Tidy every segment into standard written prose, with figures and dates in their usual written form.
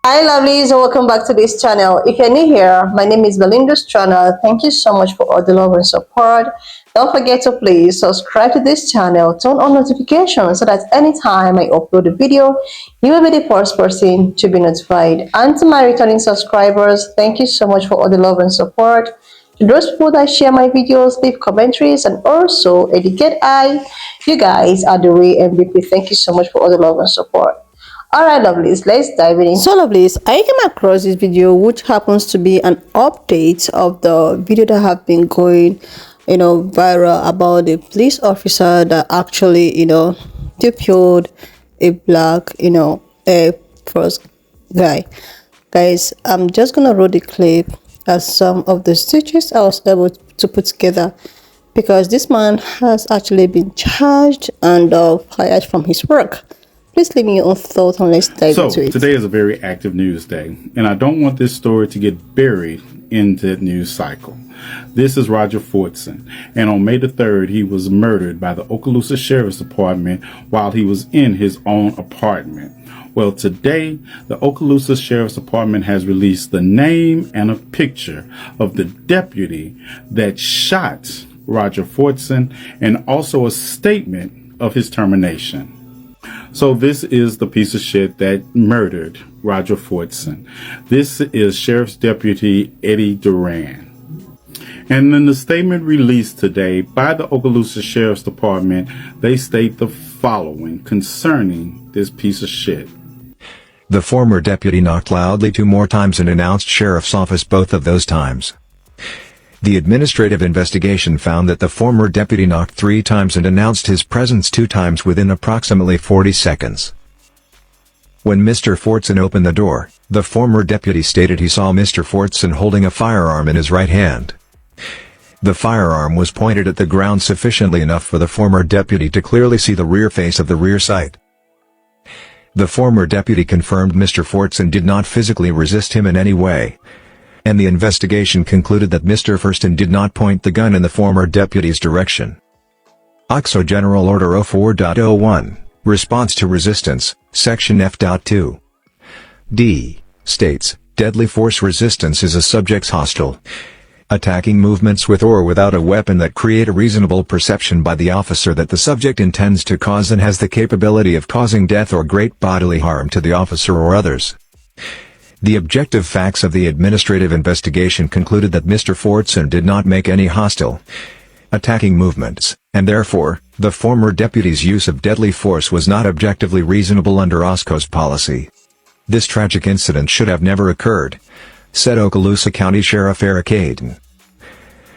Hi lovelies and welcome back to this channel. If you're new here, my name is Belinda's channel. Thank you so much for all the love and support. Don't forget to please subscribe to this channel, turn on notifications so that anytime I upload a video, you will be the first person to be notified. And to my returning subscribers, thank you so much for all the love and support. To those people that share my videos, leave commentaries, and also educate you guys are the way MVP. Thank you so much for all the love and support. Alright lovelies, let's dive in. So lovelies, I came across this video which happens to be an update of the video that have been going viral about the police officer that actually killed a black Air Force guy. Guys, I'm just gonna roll the clip as some of the stitches I was able to put together, because this man has actually been charged and fired from his work. Please leave me your own thoughts and let's dive into it. Today is a very active news day, and I don't want this story to get buried in the news cycle. This is Roger Fortson, and on May the 3rd, he was murdered by the Okaloosa Sheriff's Department while he was in his own apartment. Well, today, the Okaloosa Sheriff's Department has released the name and a picture of the deputy that shot Roger Fortson and also a statement of his termination. So this is the piece of shit that murdered Roger Fortson. This is Sheriff's Deputy Eddie Duran. And in the statement released today by the Okaloosa Sheriff's Department, they state the following concerning this piece of shit. The former deputy knocked loudly 2 more times and announced sheriff's office both of those times. The administrative investigation found that the former deputy knocked 3 times and announced his presence 2 times within approximately 40 seconds. When Mr. Fortson opened the door, the former deputy stated he saw Mr. Fortson holding a firearm in his right hand. The firearm was pointed at the ground sufficiently enough for the former deputy to clearly see the rear face of the rear sight. The former deputy confirmed Mr. Fortson did not physically resist him in any way, and the investigation concluded that Mr. Fortson did not point the gun in the former deputy's direction. OXO General Order 04.01, Response to Resistance, Section F.2. D. States, deadly force resistance is a subject's hostile, attacking movements with or without a weapon that create a reasonable perception by the officer that the subject intends to cause and has the capability of causing death or great bodily harm to the officer or others. The objective facts of the administrative investigation concluded that Mr. Fortson did not make any hostile, attacking movements, and therefore, the former deputy's use of deadly force was not objectively reasonable under OSCO's policy. This tragic incident should have never occurred, said Okaloosa County Sheriff Eric Hayden.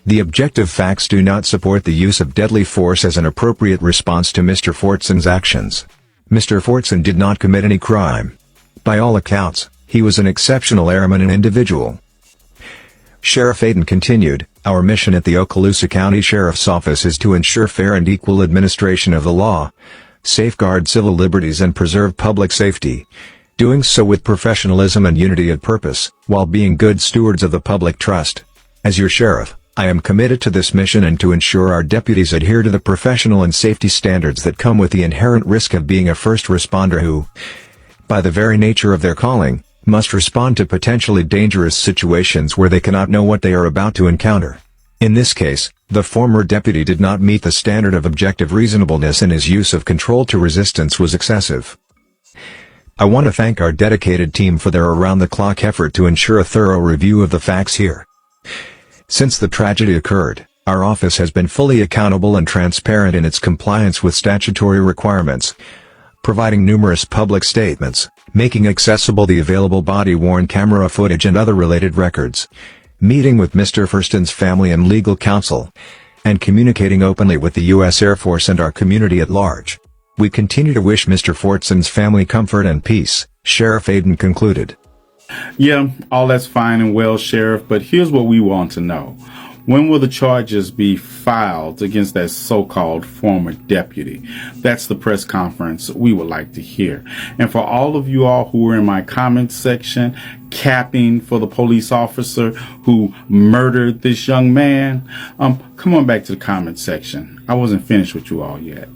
The objective facts do not support the use of deadly force as an appropriate response to Mr. Fortson's actions. Mr. Fortson did not commit any crime. By all accounts, he was an exceptional airman and individual. Sheriff Hayden continued, "Our mission at the Okaloosa County Sheriff's Office is to ensure fair and equal administration of the law, safeguard civil liberties and preserve public safety, doing so with professionalism and unity of purpose, while being good stewards of the public trust. As your sheriff, I am committed to this mission and to ensure our deputies adhere to the professional and safety standards that come with the inherent risk of being a first responder who, by the very nature of their calling, must respond to potentially dangerous situations where they cannot know what they are about to encounter. In this case, the former deputy did not meet the standard of objective reasonableness and his use of control to resistance was excessive. I want to thank our dedicated team for their around-the-clock effort to ensure a thorough review of the facts here. Since the tragedy occurred, our office has been fully accountable and transparent in its compliance with statutory requirements, providing numerous public statements, making accessible the available body-worn camera footage and other related records, meeting with Mr. Fortson's family and legal counsel, and communicating openly with the U.S. Air Force and our community at large. We continue to wish Mr. Fortson's family comfort and peace," Sheriff Hayden concluded. Yeah, all that's fine and well, Sheriff, but here's what we want to know. When will the charges be filed against that so-called former deputy? That's the press conference we would like to hear. And for all of you all who are in my comments section capping for the police officer who murdered this young man, come on back to the comment section. I wasn't finished with you all yet.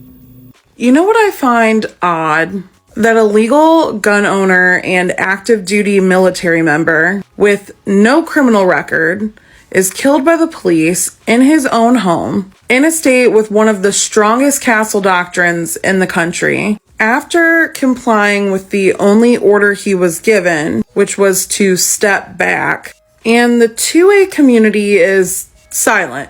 You know what I find odd that a legal gun owner and active duty military member with no criminal record is killed by the police in his own home in a state with one of the strongest castle doctrines in the country after complying with the only order he was given, which was to step back. And the 2A community is silent,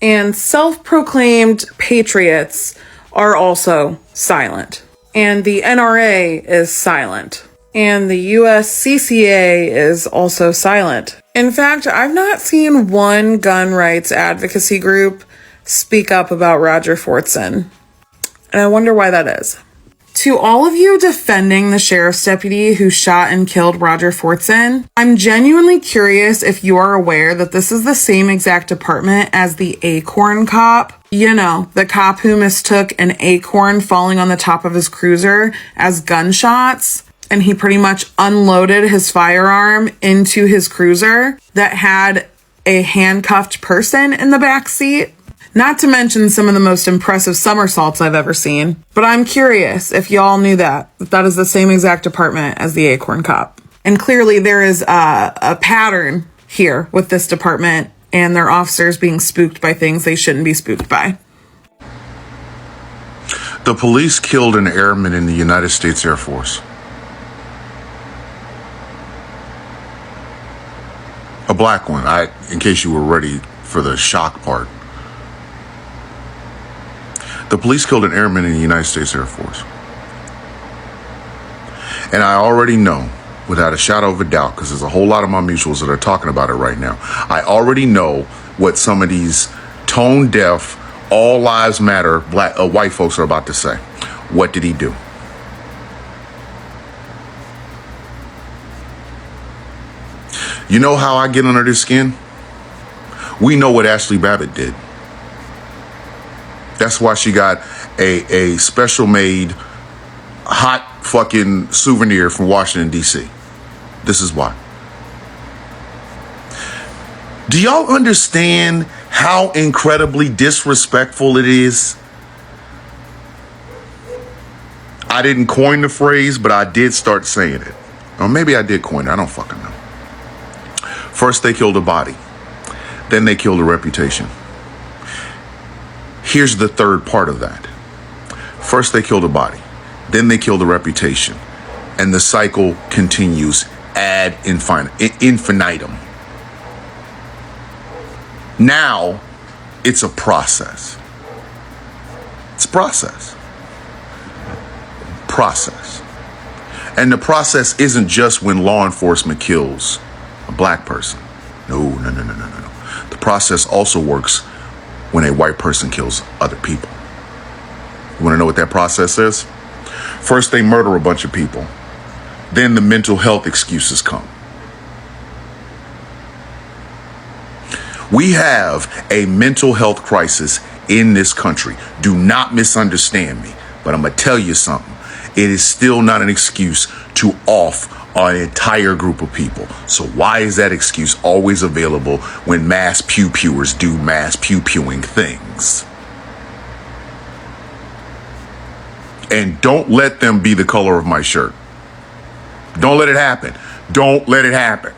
and self-proclaimed patriots are also silent. And the NRA is silent. And the USCCA is also silent. In fact, I've not seen one gun rights advocacy group speak up about Roger Fortson. And I wonder why that is. To all of you defending the sheriff's deputy who shot and killed Roger Fortson, I'm genuinely curious if you are aware that this is the same exact department as the Acorn cop. You know, the cop who mistook an acorn falling on the top of his cruiser as gunshots, and he pretty much unloaded his firearm into his cruiser that had a handcuffed person in the back seat. Not to mention some of the most impressive somersaults I've ever seen. But I'm curious if y'all knew that is the same exact department as the Acorn cop. And clearly there is a pattern here with this department and their officers being spooked by things they shouldn't be spooked by. The police killed an airman in the United States Air Force. A black one, in case you were ready for the shock part. The police killed an airman in the United States Air Force. And I already know, without a shadow of a doubt, because there's a whole lot of my mutuals that are talking about it right now, I already know what some of these tone-deaf, all lives matter white folks are about to say. What did he do? You know how I get under this skin? We know what Ashley Babbitt did. That's why she got a special made hot fucking souvenir from Washington, D.C. This is why. Do y'all understand how incredibly disrespectful it is? I didn't coin the phrase, but I did start saying it. Or maybe I did coin it. I don't fucking know. First, they killed a body. Then they killed a reputation. Here's the third part of that. First, they killed a body. Then they killed a reputation. And the cycle continues ad infinitum. Now, it's a process. It's a process. Process. And the process isn't just when law enforcement kills a black person. No. The process also works when a white person kills other people. You want to know what that process is? First, they murder a bunch of people. Then the mental health excuses come. We have a mental health crisis in this country. Do not misunderstand me, but I'm going to tell you something. It is still not an excuse to off an entire group of people. So why is that excuse always available when mass pew-pewers do mass pew-pewing things? And don't let them be the color of my shirt. Don't let it happen. Don't let it happen.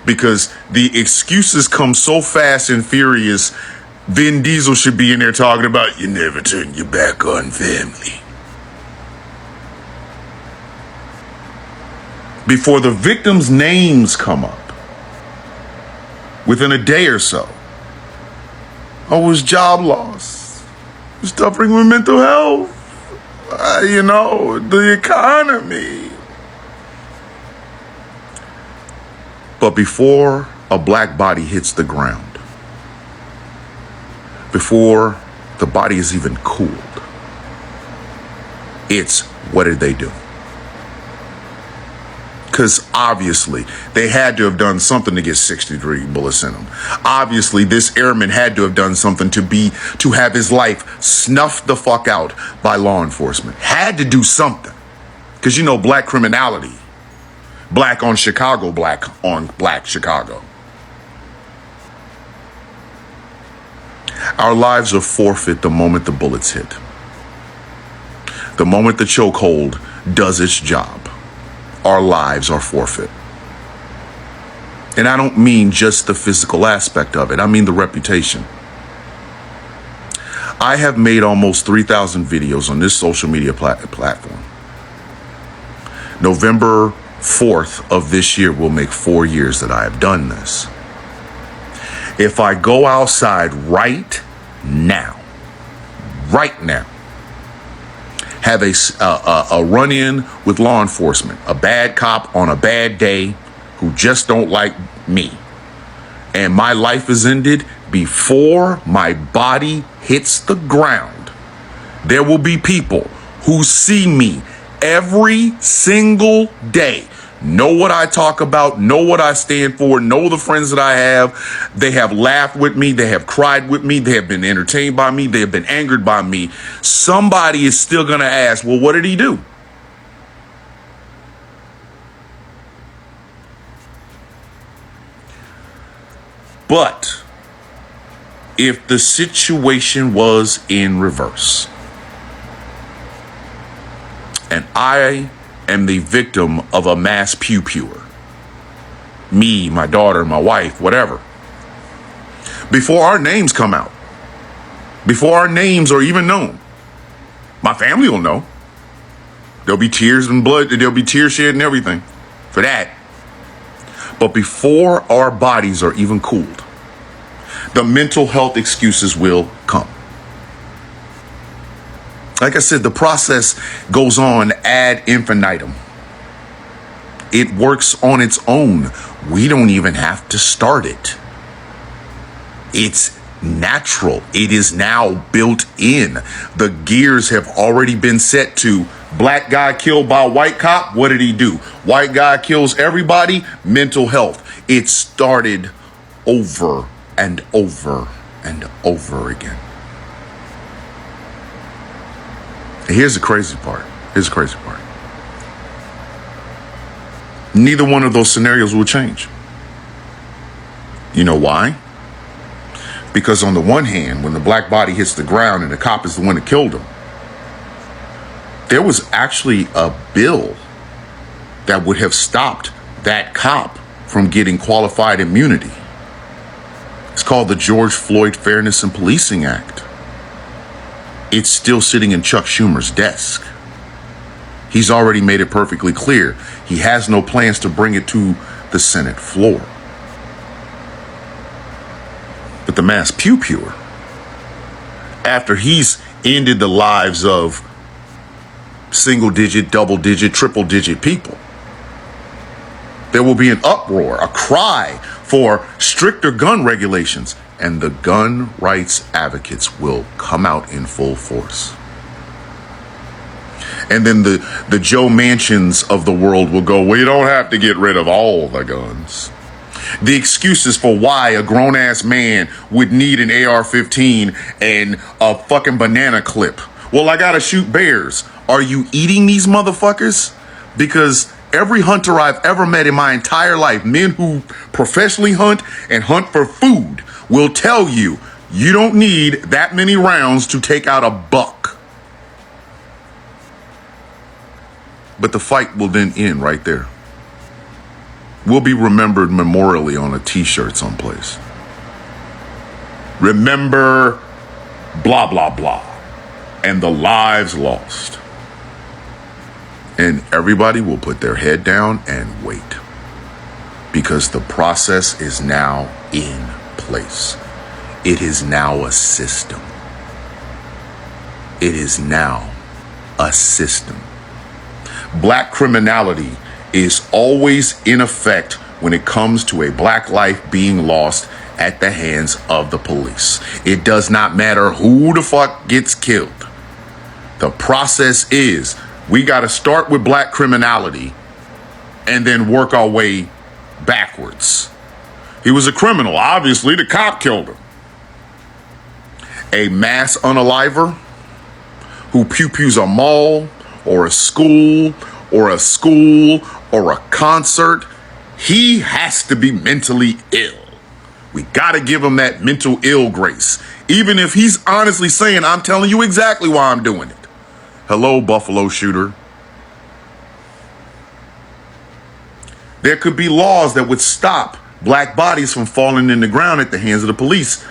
Because the excuses come so fast and furious, Vin Diesel should be in there talking about, you never turn your back on family. Before the victims' names come up, within a day or so, oh, it was job loss, suffering with mental health, the economy. But before a black body hits the ground, before the body is even cooled, it's what did they do? Because obviously they had to have done something to get 60-degree bullets in them. Obviously this airman had to have done something to have his life snuffed the fuck out by law enforcement. Had to do something. Because black criminality. Black on Chicago, black on black Chicago. Our lives are forfeit the moment the bullets hit. The moment the chokehold does its job, our lives are forfeit. And I don't mean just the physical aspect of it. I mean the reputation. I have made almost 3,000 videos on this social media platform. November 4th of this year will make 4 years that I have done this. If I go outside right now, have a run-in with law enforcement, a bad cop on a bad day who just don't like me, and my life is ended before my body hits the ground, there will be people who see me every single day, know what I talk about, know what I stand for, know the friends that I have. They have laughed with me. They have cried with me. They have been entertained by me. They have been angered by me. Somebody is still going to ask, well, what did he do? But if the situation was in reverse, and I am the victim of a mass pew-pewer, me, my daughter, my wife, whatever, before our names come out, before our names are even known, my family will know. There'll be tears and blood, there'll be tears shed and everything for that. But before our bodies are even cooled, the mental health excuses will come. Like I said, the process goes on ad infinitum. It works on its own. We don't even have to start it. It's natural. It is now built in. The gears have already been set to black guy killed by white cop. What did he do? White guy kills everybody. Mental health. It started over and over and over again. Here's the crazy part. Neither one of those scenarios will change. You know why? Because on the one hand, when the black body hits the ground and the cop is the one that killed him, there was actually a bill that would have stopped that cop from getting qualified immunity. It's called the George Floyd Fairness and Policing Act. It's still sitting in Chuck Schumer's desk. He's already made it perfectly clear. He has no plans to bring it to the Senate floor. But the mass pew-pewer, after he's ended the lives of single-digit, double-digit, triple-digit people, there will be an uproar, a cry for stricter gun regulations, and the gun rights advocates will come out in full force. And then the Joe Manchins of the world will go, well, you don't have to get rid of all the guns. The excuses for why a grown-ass man would need an AR-15 and a fucking banana clip. Well, I gotta shoot bears. Are you eating these motherfuckers? Because every hunter I've ever met in my entire life, men who professionally hunt and hunt for food, will tell you, you don't need that many rounds to take out a buck. But the fight will then end right there. We'll be remembered memorially on a t-shirt someplace. Remember blah, blah, blah, and the lives lost. And everybody will put their head down and wait, because the process is now in place. It is now a system. It is now a system. Black criminality is always in effect when it comes to a black life being lost at the hands of the police. It does not matter who the fuck gets killed. The process is, we got to start with black criminality and then work our way backwards. He was a criminal. Obviously, the cop killed him. A mass unaliver who pew-pews a mall or a school or a concert, he has to be mentally ill. We got to give him that mental ill grace. Even if he's honestly saying, I'm telling you exactly why I'm doing it. Hello, Buffalo shooter. There could be laws that would stop black bodies from falling in the ground at the hands of the police,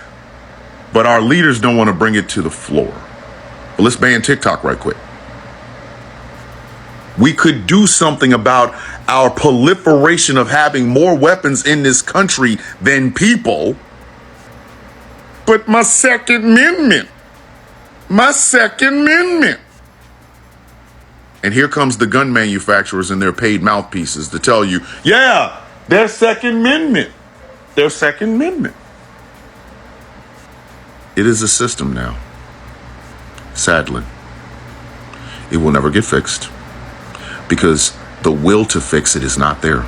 but our leaders don't want to bring it to the floor. But let's ban TikTok right quick. We could do something about our proliferation of having more weapons in this country than people. But my Second Amendment. And here comes the gun manufacturers and their paid mouthpieces to tell you, yeah, their Second Amendment. Their Second Amendment. It is a system now. Sadly. It will never get fixed because the will to fix it is not there.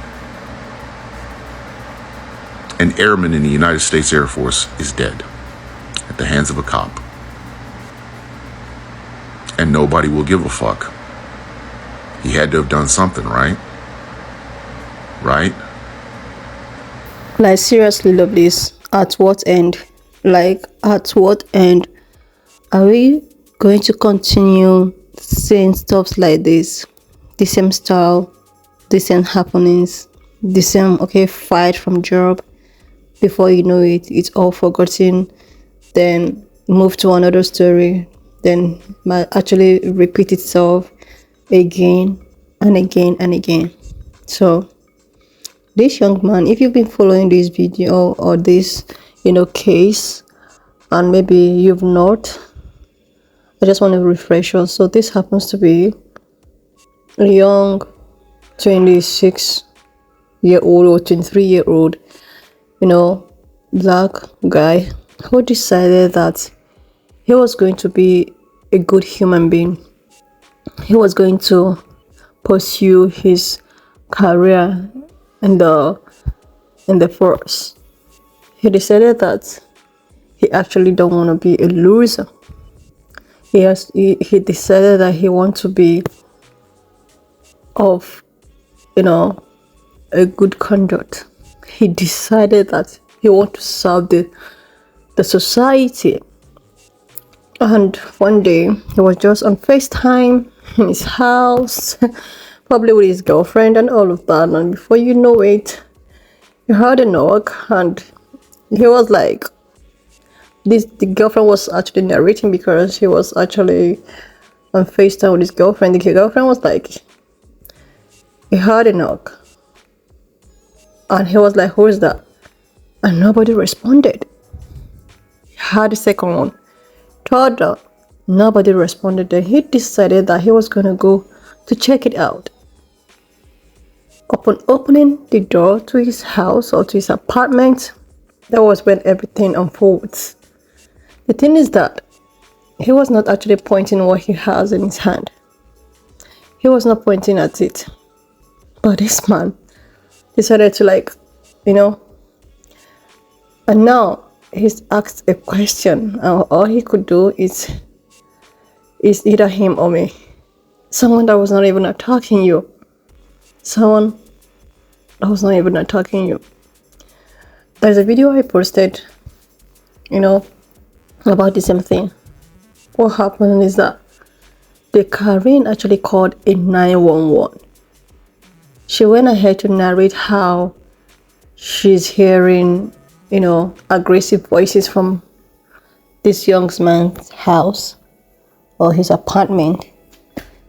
An airman in the United States Air Force is dead at the hands of a cop. And nobody will give a fuck. He had to have done something, right? Right? Like, seriously, lovelies, at what end? Like, at what end are we going to continue seeing stuff like this? The same style, the same happenings, the same, fight from job. Before you know it, it's all forgotten. Then move to another story. Then might actually repeat itself again and again and again. So this young man, if you've been following this video or this case, and maybe you've not, I just want to refresh you. So this happens to be a young 26-year-old or 23-year-old black guy who decided that he was going to be a good human being. He was going to pursue his career in the force. He decided that he actually don't want to be a loser. He decided that he wants to be of a good conduct. He decided that he wants to serve the society. And one day he was just on FaceTime in his house, probably with his girlfriend and all of that. And before you know it, he heard a knock, and he was like, the girlfriend was actually narrating because he was actually on FaceTime with his girlfriend. The girlfriend was like, he heard a knock, and he was like, who is that? And nobody responded. He heard the second one. Third, nobody responded. Then he decided that he was going to go to check it out. Upon opening the door to his house or to his apartment, that was when everything unfolds. The thing is that he was not actually pointing what he has in his hand. He was not pointing at it. But this man decided to and now he's asked a question. All he could do is either him or me. Someone that was not even attacking you. Someone that was not even attacking you. There's a video I posted, about the same thing. What happened is that the Karen actually called a 911. She went ahead to narrate how she's hearing aggressive voices from this young man's house or his apartment,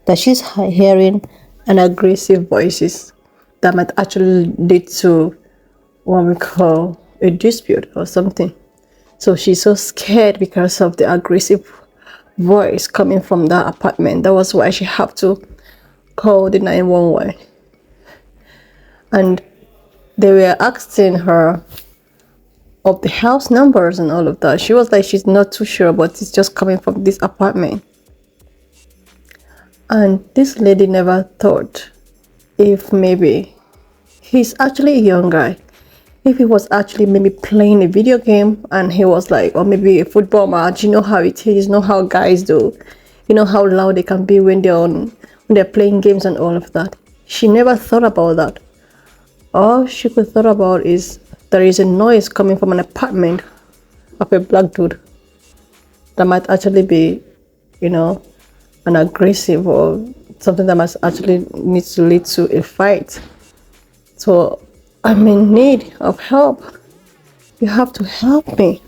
that she's hearing an aggressive voices that might actually lead to what we call a dispute or something. So she's so scared because of the aggressive voice coming from that apartment. That was why she had to call the 911. And they were asking her of the house numbers and all of that. She was like, she's not too sure, but it's just coming from this apartment. And this lady never thought if maybe he's actually a young guy. If he was actually maybe playing a video game and he was like, or maybe a football match, you know how it is, you know how guys do, you know how loud they can be when they're playing games and all of that. She never thought about that. All she could thought about is there is a noise coming from an apartment of a black dude that might actually be, an aggressive or something that must actually needs to lead to a fight. So I'm in need of help. You have to help me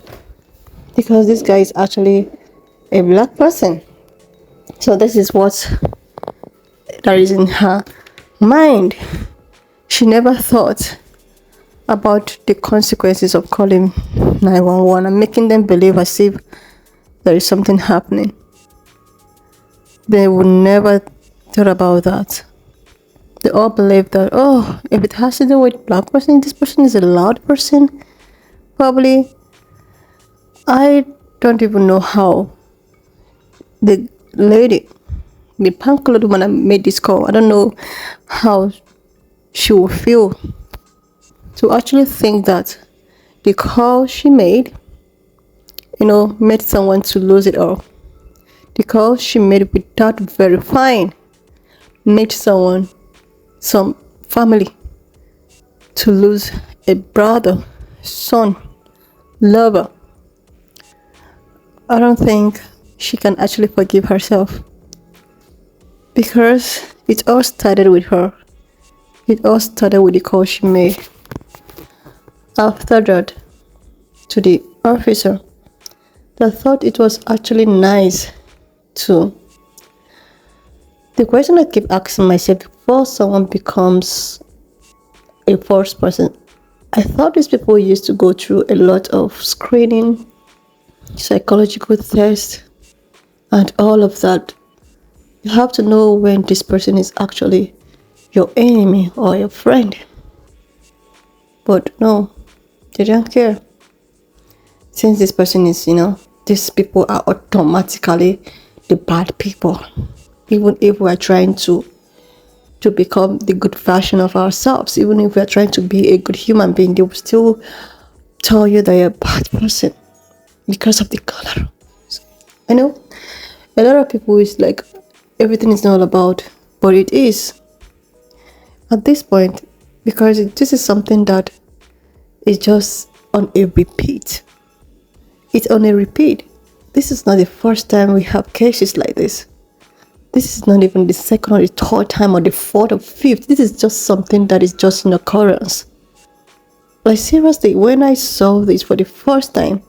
because this guy is actually a black person. So this is what that is in her mind. She never thought about the consequences of calling 911 and making them believe as if there is something happening. They would never thought about that. They all believe that, oh, if it has to do with black person, this person is a loud person. Probably, I don't even know how the lady, the punk colored woman that made this call, I don't know how she will feel to actually think that the call she made, made someone to lose it all. The call she made without verifying made someone, some family, to lose a brother, son, lover. I don't think she can actually forgive herself because it all started with her. It all started with the call she made. After that, to the officer, I thought it was actually nice to. The question I keep asking myself before someone becomes a first person, I thought these people used to go through a lot of screening, psychological tests, and all of that. You have to know when this person is actually your enemy or your friend. But no, they don't care. Since this person is, these people are automatically the bad people. Even if we are trying to become the good version of ourselves, even if we are trying to be a good human being, they will still tell you that you're a bad person because of the color. I know a lot of people is like everything is not about, but it is at this point because this is something that is just on a repeat. It's on a repeat. This is not the first time we have cases like this. This is not even the second or the third time or the fourth or fifth. This is just something that is just an occurrence. Like seriously, when I saw this for the first time,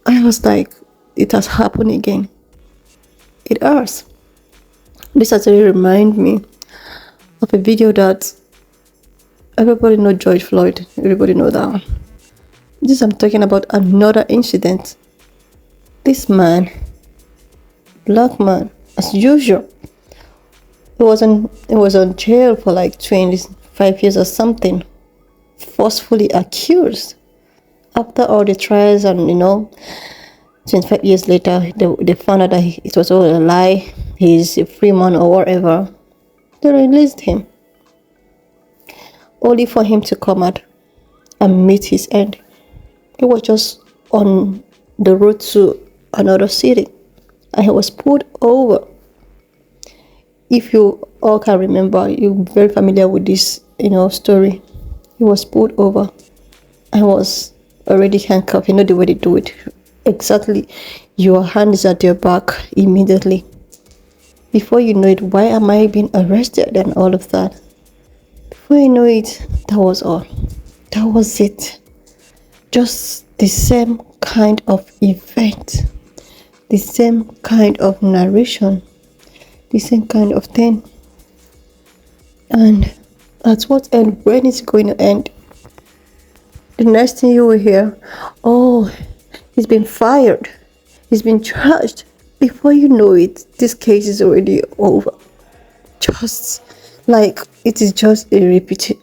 I was like, it has happened again. It has. This actually reminds me of a video that everybody know George Floyd. Everybody know that one. This I'm talking about another incident. This man, black man, as usual, he was on jail for like 25 years or something, forcefully accused. After all the trials and 25 years later, they found out that it was all a lie. He's a free man or whatever. They released him, only for him to come out and meet his end. He was just on the road to another city, and he was pulled over. If you all can remember, you're very familiar with this, story. He was pulled over and was already handcuffed. You know the way they do it. Exactly. Your hand is at your back immediately. Before you know it, why am I being arrested and all of that? Before you know it, that was all. That was it. Just the same kind of event. The same kind of narration. The same kind of thing. And that's what end. When it's going to end? The next thing you will hear, oh, he's been fired. He's been charged. Before you know it, this case is already over. Just like it is just a repeated,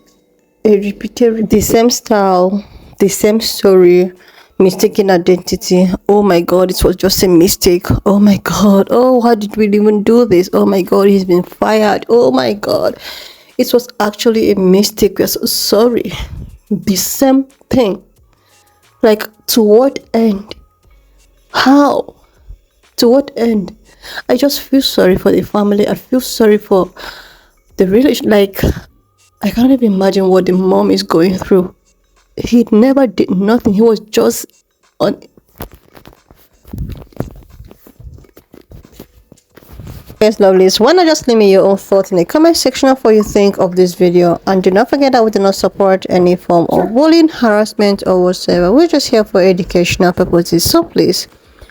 the same style, the same story, mistaken identity. Oh my God, it was just a mistake. Oh my God, oh, why did we even do this? Oh my God, he's been fired. Oh my God, it was actually a mistake. We're so sorry. The same thing. Like, to what end? How? To what end? I just feel sorry for the family. I feel sorry for the relation. Like, I can't even imagine what the mom is going through. He never did nothing. He was just on. Yes, lovelies, why not just leave me your own thoughts in the comment section of what you think of this video, and do not forget that we do not support any form of bullying, harassment or whatsoever. We're just here for educational purposes, so please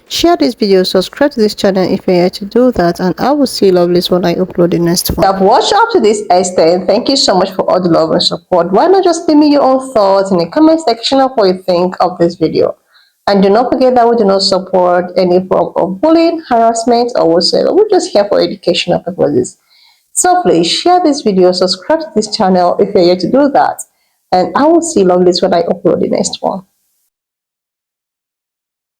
share this video, subscribe to this channel if you're here to do that, and I will see you lovelies when I upload the next one. I've watched up to this extent. Thank you so much for all the love and support. Why not just leave me your own thoughts in the comment section of what you think of this video. And do not forget that we do not support any form of bullying, harassment, or whatsoever. We're just here for educational purposes. So please share this video, subscribe to this channel if you're here to do that. And I will see you lovelies when I upload the next one.